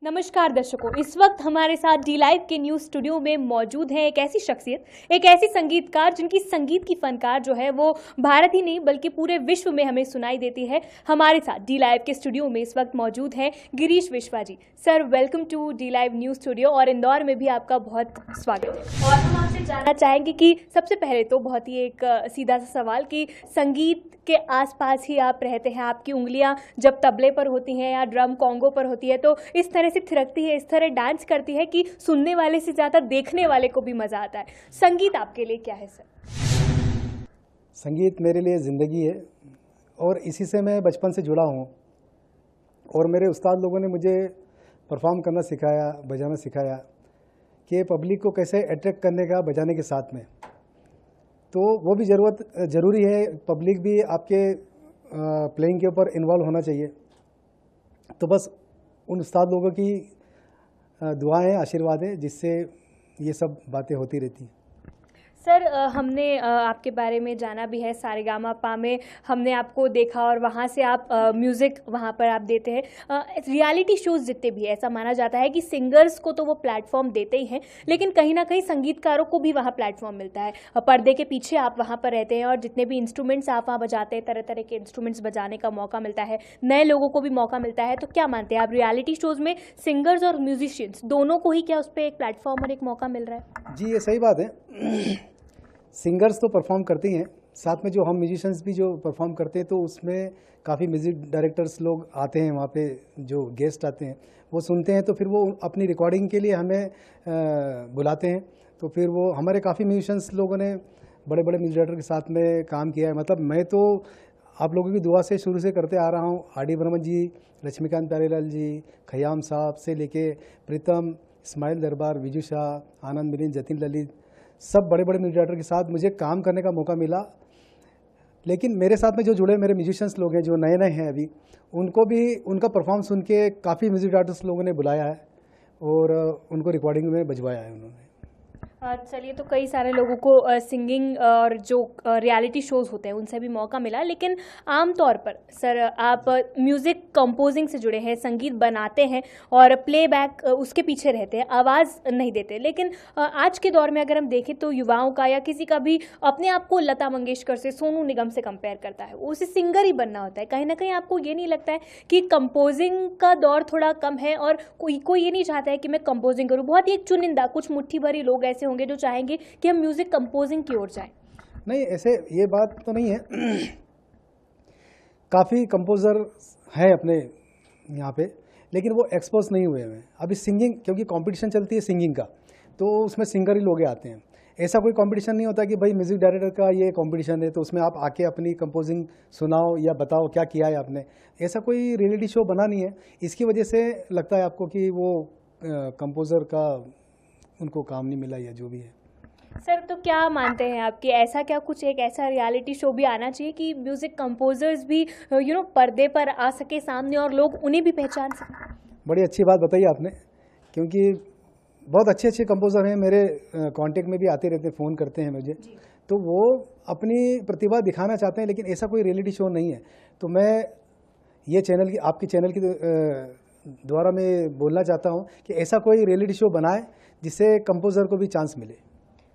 नमस्कार दर्शकों, इस वक्त हमारे साथ डी लाइव के न्यूज स्टूडियो में मौजूद है एक ऐसी शख्सियत, एक ऐसी संगीतकार जिनकी संगीत की फनकार जो है वो भारत ही नहीं बल्कि पूरे विश्व में हमें सुनाई देती है। हमारे साथ डी लाइव के स्टूडियो में इस वक्त मौजूद है Girish Vishwa ji. Sir, welcome to the live news studio और इंदौर में भी आपका बहुत स्वागत है। और हम आपसे जानना चाहेंगे कि सबसे पहले तो बहुत ही एक सीधा सा सवाल कि संगीत के आसपास ही आप रहते हैं, आपकी उंगलियां जब तबले पर होती हैं या ड्रम कॉन्गो पर होती है तो इस तरह से थिरकती है, इस तरह डांस करती है कि सुनने वाले से ज़्यादा देखने वाले को भी मज़ा आता है। संगीत आपके लिए क्या है सर? संगीत मेरे लिए ज़िंदगी है और इसी से मैं बचपन से जुड़ा हूँ। और मेरे उस्ताद लोगों ने मुझे परफॉर्म करना सिखाया, बजाना सिखाया कि पब्लिक को कैसे अट्रैक्ट करने का बजाने के साथ में। तो वो भी ज़रूरी है, पब्लिक भी आपके प्लेइंग के ऊपर इन्वॉल्व होना चाहिए। तो बस उन उस्ताद लोगों की दुआएं, आशीर्वाद है जिससे ये सब बातें होती रहती हैं। सर, हमने आपके बारे में जाना भी है, सारेगामापा में हमने आपको देखा और वहाँ से आप म्यूज़िक वहाँ पर आप देते हैं। रियलिटी शोज़ जितने भी ऐसा माना जाता है कि सिंगर्स को तो वो प्लेटफॉर्म देते ही हैं, लेकिन कहीं ना कहीं संगीतकारों को भी वहाँ प्लेटफॉर्म मिलता है। पर्दे के पीछे आप वहाँ पर रहते हैं और जितने भी इंस्ट्रूमेंट्स आप वहाँ बजाते हैं, तरह तरह के इंस्ट्रूमेंट्स बजाने का मौका मिलता है, नए लोगों को भी मौका मिलता है। तो क्या मानते हैं आप, रियलिटी शोज़ में सिंगर्स और म्यूजिशियंस दोनों को ही क्या उस पर एक प्लेटफॉर्म और एक मौका मिल रहा है? जी, ये सही बात है। सिंगर्स तो परफॉर्म करते ही हैं, साथ में जो हम म्यूजिशियंस भी जो परफॉर्म करते हैं तो उसमें काफ़ी म्यूज़िक डायरेक्टर्स लोग आते हैं, वहाँ पे जो गेस्ट आते हैं वो सुनते हैं, तो फिर वो अपनी रिकॉर्डिंग के लिए हमें बुलाते हैं। तो फिर वो हमारे काफ़ी म्यूजिशियंस लोगों ने बड़े बड़े म्यूजिक डायरेक्टर के साथ में काम किया है। मतलब मैं तो आप लोगों की दुआ से शुरू से करते आ रहा हूँ। आर.डी. बर्मन जी, लक्ष्मीकांत प्यारेलाल जी, खयाम साहब से लेके प्रीतम, इस्माइल दरबार, विजू शाह, आनंद मिलिंद, जतिन ललित, सब बड़े बड़े म्यूजिक डायरेक्टर के साथ मुझे काम करने का मौका मिला। लेकिन मेरे साथ में जो जुड़े मेरे म्यूजिशियंस लोग हैं, जो नए नए हैं अभी, उनको भी उनका परफॉर्म सुन के काफ़ी म्यूजिक डायरेक्टर्स लोगों ने बुलाया है और उनको रिकॉर्डिंग में बजवाया है उन्होंने। चलिए, तो कई सारे लोगों को सिंगिंग और जो रियलिटी शोज़ होते हैं उनसे भी मौका मिला, लेकिन आम तौर पर सर आप म्यूज़िक कंपोजिंग से जुड़े हैं, संगीत बनाते हैं और प्लेबैक उसके पीछे रहते हैं, आवाज़ नहीं देते। लेकिन आज के दौर में अगर हम देखें तो युवाओं का या किसी का भी अपने आप को लता मंगेशकर से, सोनू निगम से कंपेयर करता है, उसे सिंगर ही बनना होता है। कहीं ना कहीं आपको ये नहीं लगता है कि कंपोजिंग का दौर थोड़ा कम है और कोई ये नहीं चाहता है कि मैं कंपोजिंग करूँ? बहुत ही एक चुनिंदा कुछ मुट्ठी भरी लोग ऐसे होंगे जो चाहेंगे कि हम म्यूजिक कंपोजिंग की ओर जाएं। नहीं, ऐसे ये बात तो नहीं है। काफ़ी कंपोज़र हैं अपने यहाँ पे, लेकिन वो एक्सपोज नहीं हुए हैं अभी सिंगिंग, क्योंकि कंपटीशन चलती है सिंगिंग का, तो उसमें सिंगर ही लोग आते हैं। ऐसा कोई कंपटीशन नहीं होता कि भाई म्यूज़िक डायरेक्टर का ये कंपटीशन है तो उसमें आप आके अपनी कंपोजिंग सुनाओ या बताओ क्या किया है आपने। ऐसा कोई रियलिटी शो बना नहीं है, इसकी वजह से लगता है आपको कि वो कंपोज़र का उनको काम नहीं मिला या जो भी है। सर, तो क्या मानते हैं आप कि ऐसा क्या कुछ एक ऐसा रियलिटी शो भी आना चाहिए कि म्यूजिक कंपोजर्स भी पर्दे पर आ सके सामने और लोग उन्हें भी पहचान सकें? बड़ी अच्छी बात बताई आपने, क्योंकि बहुत अच्छे अच्छे कंपोज़र हैं मेरे कांटेक्ट में भी आते रहते हैं, फ़ोन करते हैं मुझे, तो वो अपनी प्रतिभा दिखाना चाहते हैं, लेकिन ऐसा कोई रियलिटी शो नहीं है। तो मैं ये चैनल की, आपकी चैनल की द्वारा मैं बोलना चाहता हूँ कि ऐसा कोई रियलिटी शो बनाए जिससे कंपोज़र को भी चांस मिले।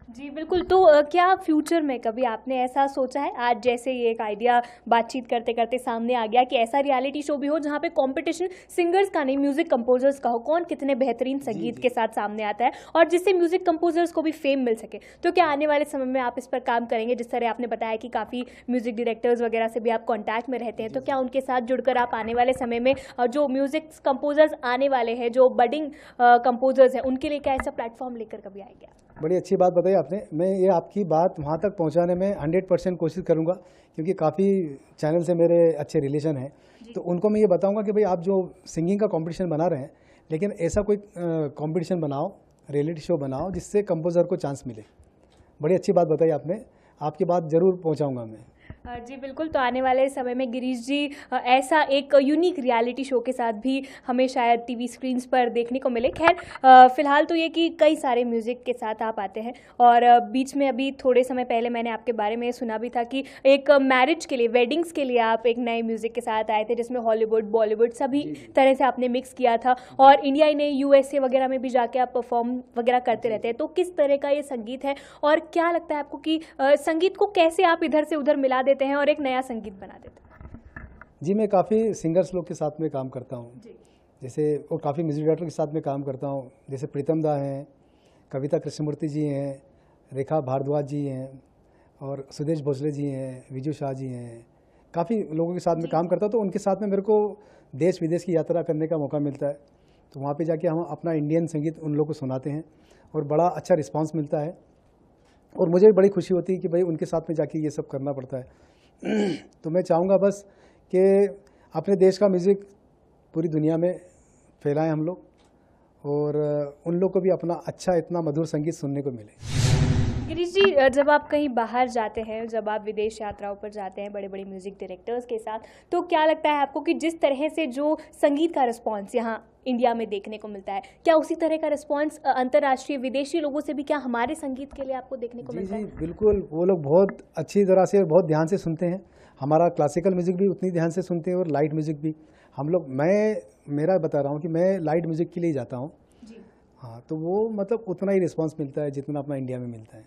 जी बिल्कुल। तो क्या फ्यूचर में कभी आपने ऐसा सोचा है, आज जैसे ये एक आइडिया बातचीत करते करते सामने आ गया कि ऐसा रियलिटी शो भी हो जहाँ पे कंपटीशन सिंगर्स का नहीं, म्यूजिक कंपोजर्स का हो, कौन कितने बेहतरीन संगीत के साथ सामने आता है और जिससे म्यूजिक कंपोजर्स को भी फेम मिल सके? तो क्या आने वाले समय में आप इस पर काम करेंगे? जिस तरह आपने बताया कि काफ़ी म्यूजिक डायरेक्टर्स वगैरह से भी आप कॉन्टैक्ट में रहते हैं, तो क्या उनके साथ जुड़कर आप आने वाले समय में जो म्यूजिक कंपोजर्स आने वाले हैं, जो बडिंग कंपोजर्स हैं, उनके लिए क्या ऐसा प्लेटफॉर्म लेकर कभी आएंगे? बड़ी अच्छी बात बताई आपने। मैं ये आपकी बात वहाँ तक पहुँचाने में 100% कोशिश करूँगा, क्योंकि काफ़ी चैनल से मेरे अच्छे रिलेशन हैं। तो उनको मैं ये बताऊँगा कि भाई आप जो सिंगिंग का कंपटीशन बना रहे हैं, लेकिन ऐसा कोई कंपटीशन बनाओ, रियलिटी शो बनाओ जिससे कंपोज़र को चांस मिले। बड़ी अच्छी बात बताई आपने, आपकी बात ज़रूर पहुँचाऊँगा मैं। जी बिल्कुल, तो आने वाले समय में गिरीश जी ऐसा एक यूनिक रियलिटी शो के साथ भी हमें शायद टीवी स्क्रीन्स पर देखने को मिले। खैर फ़िलहाल तो ये कि कई सारे म्यूज़िक के साथ आप आते हैं और बीच में अभी थोड़े समय पहले मैंने आपके बारे में सुना भी था कि एक मैरिज के लिए, वेडिंग्स के लिए आप एक नए म्यूज़िक के साथ आए थे, जिसमें हॉलीवुड, बॉलीवुड सभी तरह से आपने मिक्स किया था और इंडिया ने यूएसए वगैरह में भी जाके आप परफॉर्म वगैरह करते रहते हैं। तो किस तरह का ये संगीत है और क्या लगता है आपको कि संगीत को कैसे आप इधर से उधर मिला देते हैं और एक नया संगीत बना देते हैं? जी, मैं काफ़ी सिंगर्स लोग के साथ में काम करता हूँ, जैसे और काफ़ी म्यूजिक डायरेक्टर के साथ में काम करता हूँ, जैसे प्रीतम दा हैं, कविता कृष्णमूर्ति जी हैं, रेखा भारद्वाज जी हैं और सुदेश भोसले जी हैं, विजू शाह जी हैं। काफ़ी लोगों के साथ में काम करता हूँ, तो उनके साथ में मेरे को देश विदेश की यात्रा करने का मौका मिलता है। तो वहाँ पे जाके हम अपना इंडियन संगीत उन लोगों को सुनाते हैं और बड़ा अच्छा रिस्पांस मिलता है और मुझे भी बड़ी खुशी होती है कि भाई उनके साथ में जाके ये सब करना पड़ता है। तो मैं चाहूँगा बस कि अपने देश का म्यूज़िक पूरी दुनिया में फैलाएं हम लोग और उन लोग को भी अपना अच्छा इतना मधुर संगीत सुनने को मिले। गिरीश जी, जब आप कहीं बाहर जाते हैं, जब आप विदेश यात्राओं पर जाते हैं बड़े बड़े म्यूज़िक डायरेक्टर्स के साथ, तो क्या लगता है आपको कि जिस तरह से जो संगीत का रिस्पांस यहाँ इंडिया में देखने को मिलता है, क्या उसी तरह का रिस्पांस अंतर्राष्ट्रीय विदेशी लोगों से भी क्या हमारे संगीत के लिए आपको देखने को मिलता है? जी बिल्कुल, वो लोग बहुत अच्छी तरह से बहुत ध्यान से सुनते हैं। हमारा क्लासिकल म्यूज़िक भी उतनी ध्यान से सुनते हैं और लाइट म्यूज़िक भी। हम लोग मेरा बता रहा हूँ कि मैं लाइट म्यूज़िक के लिए जाता हूँ। हाँ, तो वो मतलब उतना ही रिस्पांस मिलता है जितना अपना इंडिया में मिलता है।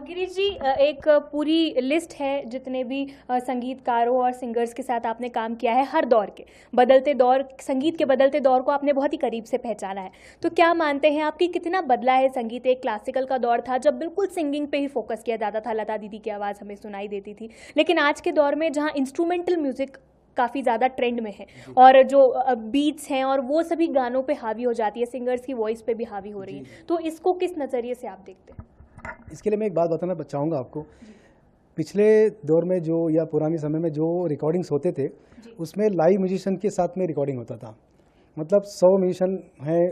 गिरीश जी, एक पूरी लिस्ट है जितने भी संगीतकारों और सिंगर्स के साथ आपने काम किया है, हर दौर के बदलते दौर, संगीत के बदलते दौर को आपने बहुत ही करीब से पहचाना है। तो क्या मानते हैं आपकी कितना बदला है संगीत? एक क्लासिकल का दौर था जब बिल्कुल सिंगिंग पे ही फोकस किया जाता था, लता दीदी की आवाज़ हमें सुनाई देती थी, लेकिन आज के दौर में जहाँ इंस्ट्रूमेंटल म्यूज़िक काफ़ी ज़्यादा ट्रेंड में है और जो बीट्स हैं और वो सभी गानों पे हावी हो जाती है, सिंगर्स की वॉइस पे भी हावी हो रही है, तो इसको किस नज़रिए से आप देखते हैं? इसके लिए मैं एक बात बताना चाहूँगा आपको। पिछले दौर में जो या पुराने समय में जो रिकॉर्डिंग्स होते थे उसमें लाइव म्यूजिशियन के साथ में रिकॉर्डिंग होता था। मतलब 100 म्यूजिशियन हैं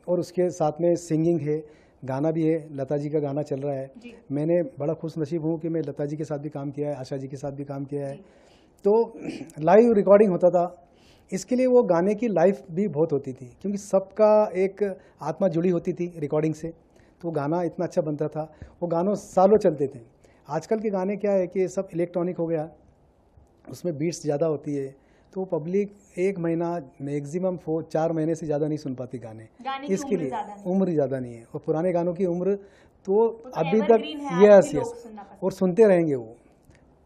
और उसके साथ में सिंगिंग है, गाना भी है। लता जी का गाना चल रहा है, मैंने बड़ा खुश नसीब हूँ कि मैं लता जी के साथ भी काम किया है, आशा जी के साथ भी काम किया है। तो लाइव रिकॉर्डिंग होता था। इसके लिए वो गाने की लाइफ भी बहुत होती थी क्योंकि सबका एक आत्मा जुड़ी होती थी रिकॉर्डिंग से, तो गाना इतना अच्छा बनता था। वो गानों सालों चलते थे। आजकल के गाने क्या है कि सब इलेक्ट्रॉनिक हो गया, उसमें बीट्स ज़्यादा होती है, तो पब्लिक 1 महीना मैक्सिमम 4 महीने से ज़्यादा नहीं सुन पाती गाने इसके लिए उम्र ज़्यादा नहीं है। और पुराने गानों की उम्र तो अभी तक यस और सुनते रहेंगे वो।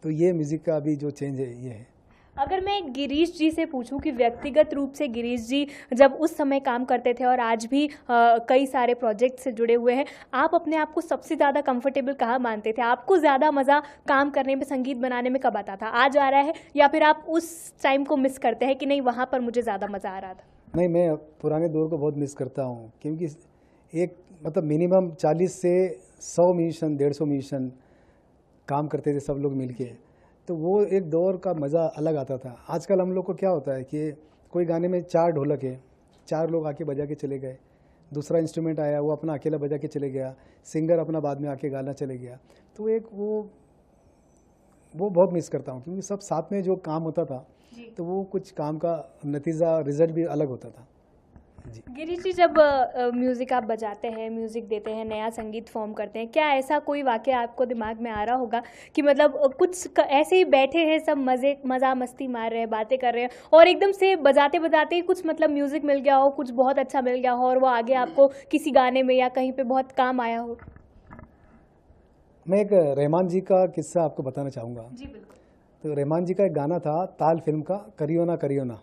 तो ये म्यूज़िक का अभी जो चेंज है ये है। अगर मैं गिरीश जी से पूछूं कि व्यक्तिगत रूप से गिरीश जी जब उस समय काम करते थे और आज भी कई सारे प्रोजेक्ट से जुड़े हुए हैं, आप अपने आप को सबसे ज़्यादा कंफर्टेबल कहाँ मानते थे? आपको ज़्यादा मज़ा काम करने में, संगीत बनाने में कब आता था? आज आ रहा है या फिर आप उस टाइम को मिस करते हैं कि नहीं वहाँ पर मुझे ज़्यादा मज़ा आ रहा था? नहीं, मैं पुराने दौर को बहुत मिस करता हूँ क्योंकि एक मतलब मिनिमम 40 से 100 म्यूजिशियन, 150 म्यूजिशियन काम करते थे सब लोग मिलके, तो वो एक दौर का मज़ा अलग आता था। आजकल हम लोग को क्या होता है कि कोई गाने में 4 ढोलक है, 4 लोग आके बजा के चले गए, दूसरा इंस्ट्रूमेंट आया वो अपना अकेला बजा के चले गया, सिंगर अपना बाद में आके गाना चले गया। तो एक वो बहुत मिस करता हूँ क्योंकि सब साथ में जो काम होता था तो वो कुछ काम का नतीजा, रिजल्ट भी अलग होता था। गिरीश जी, जब म्यूज़िक आप बजाते हैं, म्यूज़िक देते हैं, नया संगीत फॉर्म करते हैं, क्या ऐसा कोई वाक़या आपको दिमाग में आ रहा होगा कि मतलब कुछ ऐसे ही बैठे हैं, सब मज़ा मस्ती मार रहे हैं, बातें कर रहे हैं और एकदम से बजाते बजाते ही कुछ मतलब म्यूज़िक मिल गया हो, कुछ बहुत अच्छा मिल गया हो और वो आगे आपको किसी गाने में या कहीं पे बहुत काम आया हो? मैं एक रहमान जी का किस्सा आपको बताना चाहूँगा। जी बिल्कुल। तो रहमान जी का एक गाना था ताल फिल्म का, करियो ना करियो ना।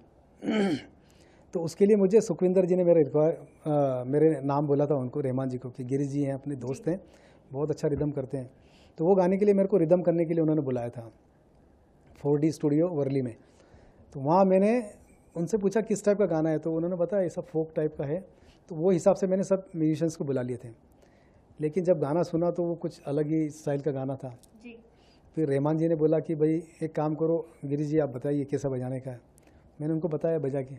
तो उसके लिए मुझे सुखविंदर जी ने मेरे नाम बोला था उनको, रहमान जी को, कि गिरीश जी हैं, अपने दोस्त हैं, बहुत अच्छा रिदम करते हैं। तो वो गाने के लिए मेरे को रिदम करने के लिए उन्होंने बुलाया था 4D स्टूडियो वर्ली में। तो वहाँ मैंने उनसे पूछा किस टाइप का गाना है, तो उन्होंने बताया ये सब फोक टाइप का है। तो वो हिसाब से मैंने सब म्यूजिशियंस को बुला लिए थे, लेकिन जब गाना सुना तो वो कुछ अलग ही स्टाइल का गाना था। फिर रहमान जी ने बोला कि भाई एक काम करो गिरीश जी, आप बताइए कैसा बजाने का है। मैंने उनको बताया बजा के,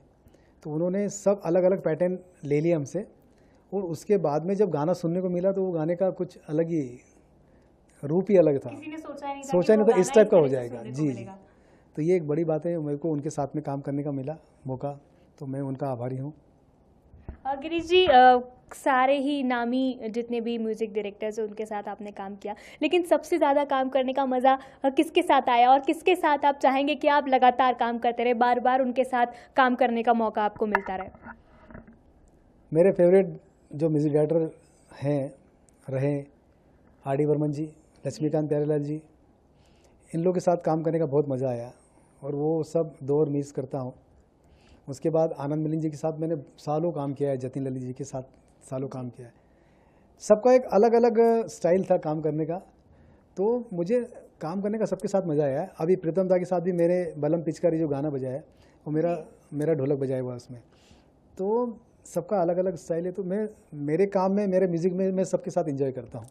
तो उन्होंने सब अलग अलग पैटर्न ले लिए हमसे और उसके बाद में जब गाना सुनने को मिला तो वो गाने का कुछ अलग ही रूप ही अलग था। किसी ने सोचा सोचा नहीं कि था वो इस टाइप का गाना हो इस तरह जाएगा। से सुनने को जी जी। मिलेगा। तो ये एक बड़ी बात है, मेरे को उनके साथ में काम करने का मिला मौका, तो मैं उनका आभारी हूँ। गिरीश जी, सारे ही नामी जितने भी म्यूजिक डायरेक्टर्स हैं उनके साथ आपने काम किया, लेकिन सबसे ज़्यादा काम करने का मज़ा किसके साथ आया और किसके साथ आप चाहेंगे कि आप लगातार काम करते रहे, बार बार उनके साथ काम करने का मौका आपको मिलता रहे? मेरे फेवरेट जो म्यूजिक डायरेक्टर हैं रहे आर.डी. बर्मन जी, लक्ष्मीकांत प्यारेलाल जी, इन लोगों के साथ काम करने का बहुत मज़ा आया और वो सब दौर मिस करता हूँ। उसके बाद आनंद मिलिंद जी के साथ मैंने सालों काम किया है, जतिन ललित जी के साथ सालों काम किया है। सबका एक अलग अलग स्टाइल था काम करने का, तो मुझे काम करने का सबके साथ मज़ा आया है। अभी प्रीतम दा के साथ भी मैंने बलम पिचकारी जो गाना बजाया है वो मेरा ढोलक बजाया हुआ उसमें। तो सबका अलग अलग स्टाइल है, तो मैं मेरे काम में, मेरे म्यूज़िक में मैं सबके साथ एंजॉय करता हूँ।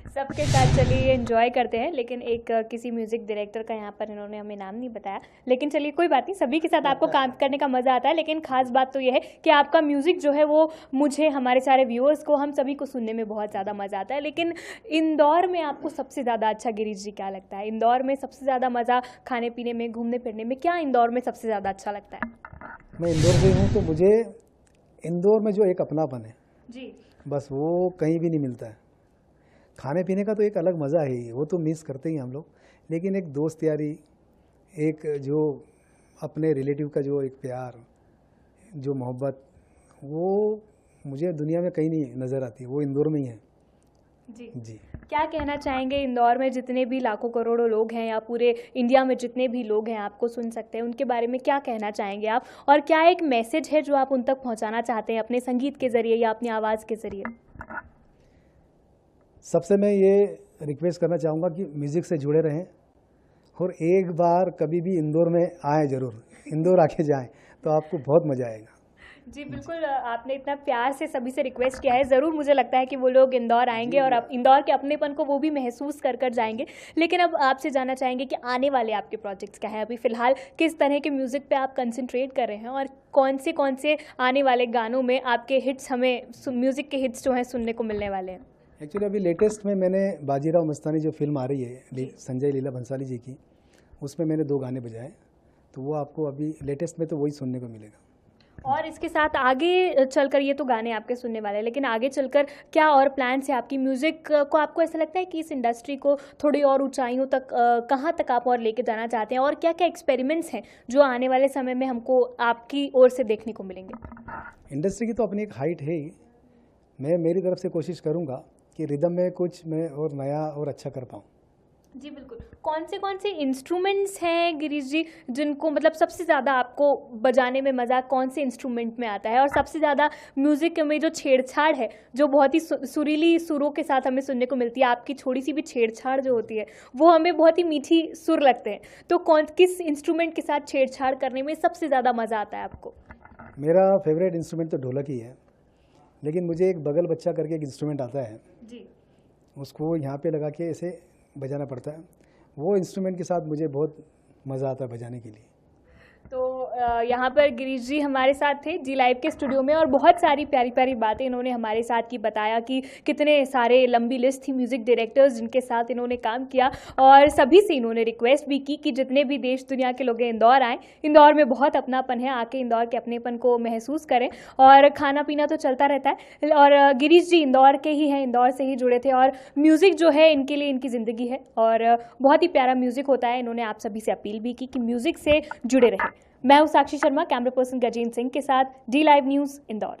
सबके साथ चलिए एंजॉय करते हैं, लेकिन एक किसी म्यूजिक डायरेक्टर का यहाँ पर इन्होंने हमें नाम नहीं बताया, लेकिन चलिए कोई बात नहीं, सभी के साथ आपको काम करने का मज़ा आता है। लेकिन खास बात तो ये है कि आपका म्यूज़िक जो है वो मुझे, हमारे सारे व्यूअर्स को, हम सभी को सुनने में बहुत ज़्यादा मज़ा आता है। लेकिन इंदौर में आपको सबसे ज़्यादा अच्छा गिरीश जी क्या लगता है? इंदौर में सबसे ज़्यादा मज़ा खाने पीने में, घूमने फिरने में, क्या इंदौर में सबसे ज़्यादा अच्छा लगता है? मैं इंदौर से हूँ, तो मुझे इंदौर में जो एक अपनापन है जी, बस वो कहीं भी नहीं मिलता है। खाने पीने का तो एक अलग मज़ा है ही, वो तो मिस करते ही हम लोग, लेकिन एक दोस्त यारी, एक जो अपने रिलेटिव का जो एक प्यार, जो मोहब्बत, वो मुझे दुनिया में कहीं नहीं नज़र आती, वो इंदौर में ही है। जी जी। क्या कहना चाहेंगे, इंदौर में जितने भी लाखों करोड़ों लोग हैं या पूरे इंडिया में जितने भी लोग हैं आपको सुन सकते हैं, उनके बारे में क्या कहना चाहेंगे आप, और क्या एक मैसेज है जो आप उन तक पहुंचाना चाहते हैं अपने संगीत के ज़रिए या अपनी आवाज़ के ज़रिए? सबसे मैं ये रिक्वेस्ट करना चाहूँगा कि म्यूज़िक से जुड़े रहें और एक बार कभी भी इंदौर में आएँ, ज़रूर इंदौर आके जाएं, तो आपको बहुत मज़ा आएगा। जी बिल्कुल, आपने इतना प्यार से सभी से रिक्वेस्ट किया है, ज़रूर मुझे लगता है कि वो लोग इंदौर आएंगे और अब इंदौर के अपनेपन को वो भी महसूस कर कर जाएंगे। लेकिन अब आपसे जानना चाहेंगे कि आने वाले आपके प्रोजेक्ट्स क्या हैं? अभी फ़िलहाल किस तरह के म्यूज़िक पे आप कंसंट्रेट कर रहे हैं और कौन से आने वाले गानों में आपके हिट्स, हमें म्यूज़िक के हिट्स जो हैं सुनने को मिलने वाले हैं? एक्चुअली अभी लेटेस्ट में मैंने बाजीराव मस्तानी जो फिल्म आ रही है संजय लीला भंसाली जी की, उसमें मैंने 2 गाने बजाए, तो वो आपको अभी लेटेस्ट में तो वही सुनने को मिलेगा। और इसके साथ आगे चलकर, ये तो गाने आपके सुनने वाले हैं, लेकिन आगे चलकर क्या और प्लान्स है आपकी म्यूज़िक को? आपको ऐसा लगता है कि इस इंडस्ट्री को थोड़ी और ऊंचाइयों तक, कहाँ तक आप और लेके जाना चाहते हैं, और क्या क्या एक्सपेरिमेंट्स हैं जो आने वाले समय में हमको आपकी ओर से देखने को मिलेंगे? इंडस्ट्री की तो अपनी एक हाइट है ही, मैं मेरी तरफ से कोशिश करूँगा कि रिदम में कुछ मैं और नया और अच्छा कर पाऊँ। जी बिल्कुल। कौन से इंस्ट्रूमेंट्स हैं गिरीश जी जिनको, मतलब सबसे ज़्यादा आपको बजाने में मज़ा कौन से इंस्ट्रूमेंट में आता है, और सबसे ज़्यादा म्यूज़िक में जो छेड़छाड़ है, जो बहुत ही सुरीली सुरों के साथ हमें सुनने को मिलती है, आपकी छोटी सी भी छेड़छाड़ जो होती है वो हमें बहुत ही मीठी सुर लगते हैं, तो किस इंस्ट्रूमेंट के साथ छेड़छाड़ करने में सबसे ज़्यादा मज़ा आता है आपको? मेरा फेवरेट इंस्ट्रूमेंट तो ढोलक ही है, लेकिन मुझे एक बगल बच्चा करके एक इंस्ट्रूमेंट आता है जी, उसको यहाँ पे लगा के ऐसे बजाना पड़ता है, वो इंस्ट्रूमेंट के साथ मुझे बहुत मज़ा आता है बजाने के लिए। तो यहाँ पर गिरीश जी हमारे साथ थे जी लाइव के स्टूडियो में, और बहुत सारी प्यारी प्यारी बातें इन्होंने हमारे साथ की, बताया कि कितने सारे लंबी लिस्ट थी म्यूज़िक डायरेक्टर्स जिनके साथ इन्होंने काम किया, और सभी से इन्होंने रिक्वेस्ट भी की कि जितने भी देश दुनिया के लोग इंदौर आएँ, इंदौर में बहुत अपनापन है, आके इंदौर के अपनेपन को महसूस करें, और खाना पीना तो चलता रहता है। और गिरीश जी इंदौर के ही हैं, इंदौर से ही जुड़े थे, और म्यूज़िक जो है इनके लिए इनकी ज़िंदगी है, और बहुत ही प्यारा म्यूज़िक होता है। इन्होंने आप सभी से अपील भी की कि म्यूज़िक से जुड़े रहें। मैं हूं साक्षी शर्मा, कैमरा पर्सन गजेंद्र सिंह के साथ, डी लाइव न्यूज़ इंदौर।